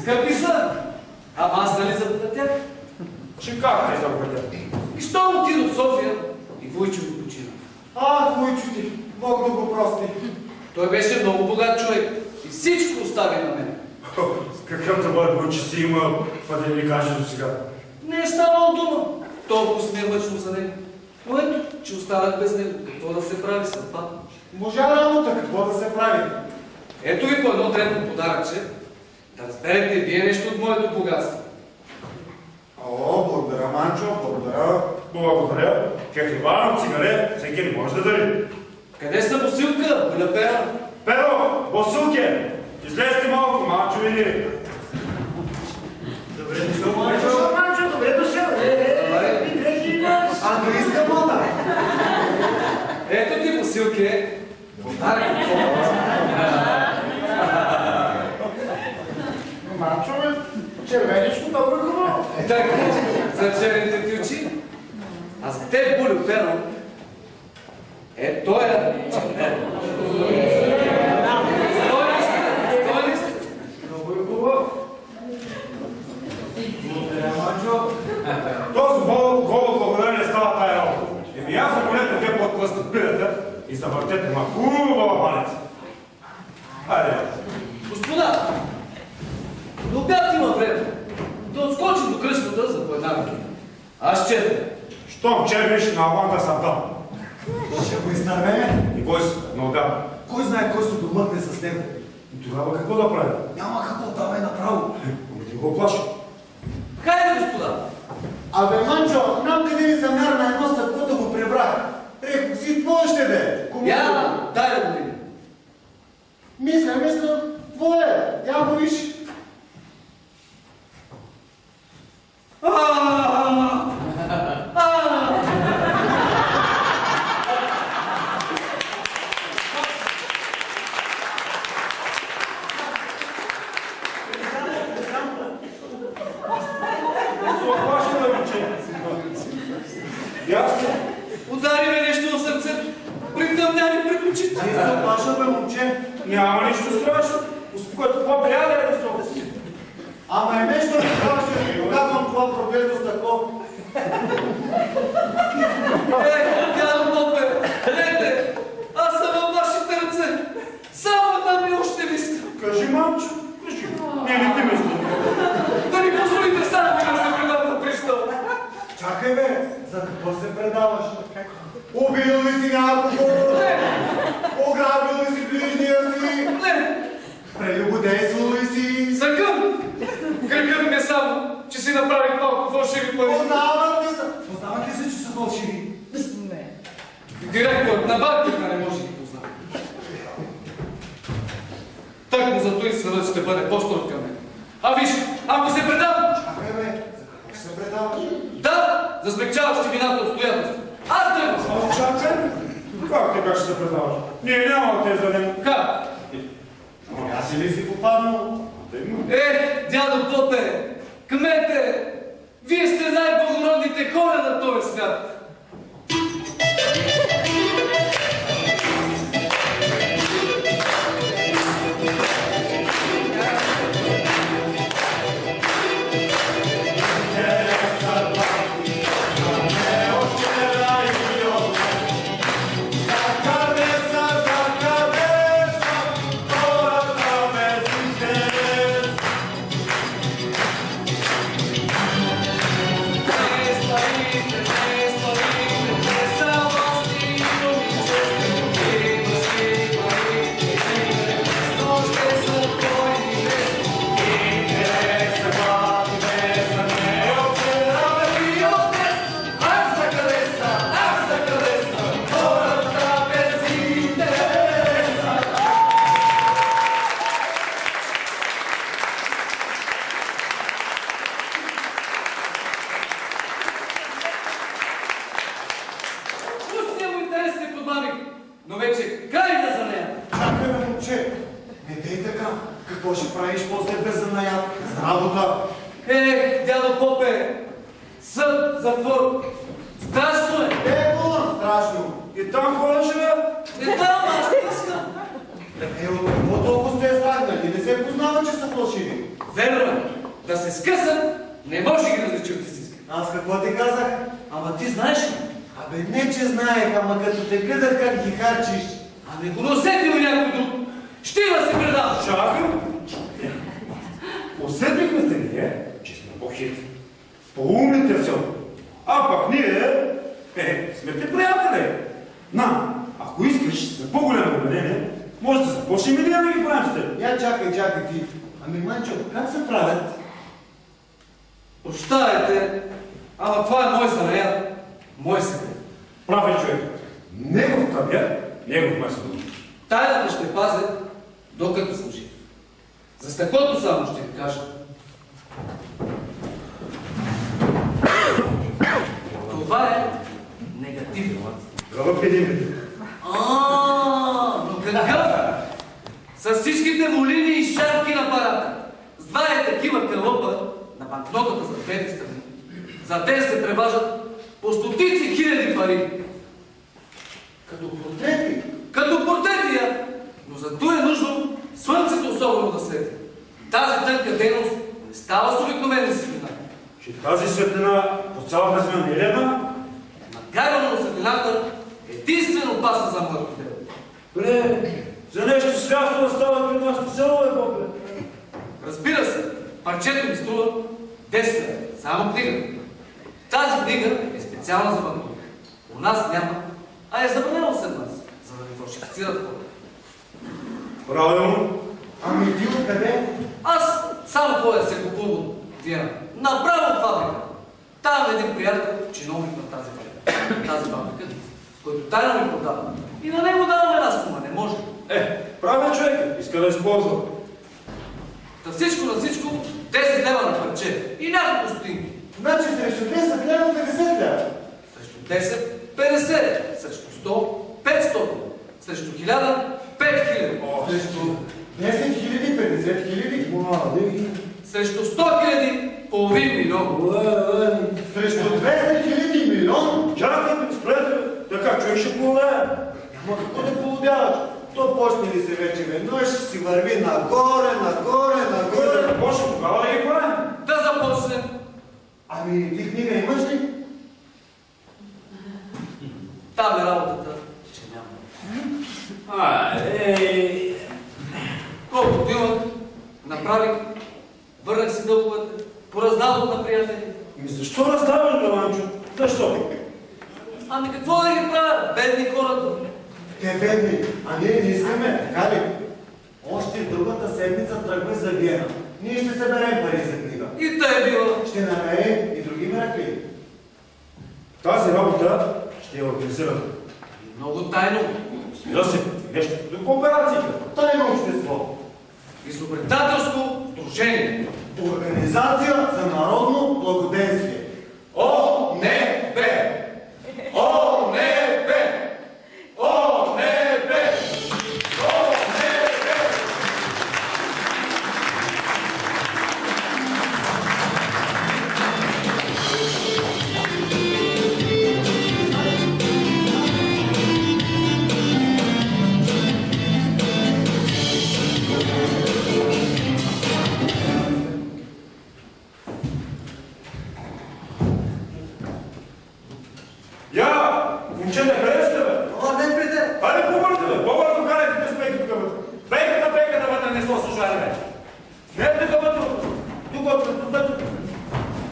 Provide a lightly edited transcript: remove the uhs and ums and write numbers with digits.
Скъпи са! Ама аз дали заплатях? Че как не заплатях? И що отида в София и Войчо го почина. Войчо ти, Бог да го прости. Той беше много богат човек и всичко остави на мен. Какъвто бъде Войчо си имал, па да ви кажа до сега. Не е ставало дума. Толкова сме мъчно за него. Но ето, че останах без него. Какво да се прави съдба? Можа работа, какво да се прави? Ето ви по едно дребно подаръче, да разберете вие нещо от моето богатство. Благодаря, Манчо, благодаря. Благодаря. Кахливано, цигаре, всеки не може да дари. Къде са босилка, Буляпера? Перо, босулке, излезте малко, Манчо или... Добре дошъл, Манчо, добре дошъл. Не иска мода. Ето ти босилке. Подарък. Манчо, червеничко, добро хубаво. Така, за черните ти очи. А за теб, Булю Перо, той е червен. Стой ли сте? Много е хубаво. Благодаря, Манчо. Този голо благодарение става тая работа. Еми аз заболете те подклъстат пилята и завъртете ма хубава палеца. Хайде. Господа, до обяд има време. Да отскочим до кръчмата за по една вики. Аз червя. Щом червиш, на аванта съм там. Ще го изтървеме. И бой се, на отдавна. Кой знае кой се домъкне с него? И тогава какво да правим? Няма какво, давай направо. Ами ти го плаши. Хайде, господа. Абе, Манчо, нам къде ни замяра на едно стъпко да го прибрах. Рекох си, твое ще бе. Я, дай да го видим. Мисля, твое. Я го виж. Удари ме нещо в сърцето. Притъмняни пред очите. Ти се оплаша, бе, момче. Няма нищо страшно. Успокойте, по-приятел е да се. Ама е нещо да кажеш, когато това прогледно стъкло. Дядо Попе, гледайте, аз съм във вашите ръце. Само една милост ще ви искам. Кажи, Манчо, кажи. Не ли ти мисли? Да ни позволите само да се предам на пристав. Чакай, бе, за какво се предаваш? Убил ли си някого? Не, Ограбил ли си ближния си? не, Прелюбодействал ли си? съкъм. Грехът ми е само, че си направих малко фалшиви пари. Познават ли се, че са фалшиви? Не. Директорът на банката не може да ги познава. Так му зато и съдът ще бъде по-строг към мен. А виж, ако се предам... Чакай, бе, за какво ще се предаваш? Да, за смекчаващи вината обстоятелства. Аз тръгвам. Само чакай. Как ти как ще се предаваш? Ние няма да те задем. Как? Аз ли си попаднал? Дядо Попе, кмете, вие сте най-благородните хора на този свят. Но вече край да за нея. Чакай, бе, момче. Не дей така. Какво ще правиш после без занаят? С работа. Дядо Попе, съд, затвор. Страшно е. Страшно. И там хора живеят. Там аз не искам. От какво толкова сте страх, нали? Не се познава, че са Верно е. Да се скъсат, не може да ги различи от истинска. Аз какво ти казах? Ама ти знаеш ли? Абе, не че знаех, ама като те гледах как ги харчиш. Ами го усетил някой друг. Ще да се предам. Чакай. Усетихме сте ние, че сме по-хитри. По-умните в селото. А пък ние, сме ти приятели. На, ако искаш за по-голямо обедение, може да започнем и ние да ги правим с теб. Я чакай ти. Ами, Манчо, как се правят? Прощавайте, ама това е мой занаят, мой секрет. Прав е човек. Негов табят, негов майстор. Тайната ще пазя, докато съм жив. За стъклото само ще ви кажа. Това е негативно. Гълъб един. Но какъв? С всичките му линии и шарки на парата. С два такива кълъпа на банкнотата за двете страни. За те се преважат по стотици хиляди пари. Като портрети. Като портретия, но за това е нужно слънцето особено да свети. Тази тънка дейност не става с обикновени светлина. Че тази светлина по цялата земя не е ледна? Нагарване на светлината е единствено опасна за мъртви дела. Бре, за нещо свясно да става при нашето село, бе. Разбира се, парчето ми струва 10 лева, само книга. Тази книга е специална за банкноти. У нас няма, а е забранено след нас, за да ни фалшифицират хората. Правилно. Ами ти откъде? Аз само ходя се купувам от Виена. Направо от фабрика. Там е един приятел, чиновник на тази фабрика, който тайно ми продава. И на него давам една сума, не може. Правилно човек, иска да използва. Та всичко на всичко, 10 лева на парче и няколко стотинки. Значи срещу 10 лева 50 лева. Срещу 10, 50, срещу 100, 500, срещу 1000, 5000. Срещу 10 хиляди, 50 хиляди. Срещу 100 000, половин милион. Срещу 200 хиляди милион. Чакайте, спрете, така човек ще полудее. Ама какво да полудяваш? То почне ли се вече веднъж, си върви нагоре. Да почне тогава да ги правим. Да започнем. Ами ти книга имаш ли? Там е работата, че няма. Колкото имах, направих, върнах си дълговете, пораздавам на приятели. Защо разставаш, бе, Манчо? Защо? Ами какво да ги правя? Бедни хората. Те бедни, а ние не искаме, така ли? Още другата седмица тръгвай за Виена. Ние ще съберем пари за книга. И тъй била. Ще намерим и други мерки. Тази работа ще я организирам. Много тайно. Разбира се, нещо до кооперацията. Тайно общество. Изобретателско сдружение. Организация за народно благоденствие. ОНБ! ОНБ! ОНБ! Момчета, къде сте, бе? Не прите! Хайде по-бързо, бе! По-бързо карайте без пейката вътре. Пейката вътре не се слушали, бе! Не тук вътре! Тук вътре!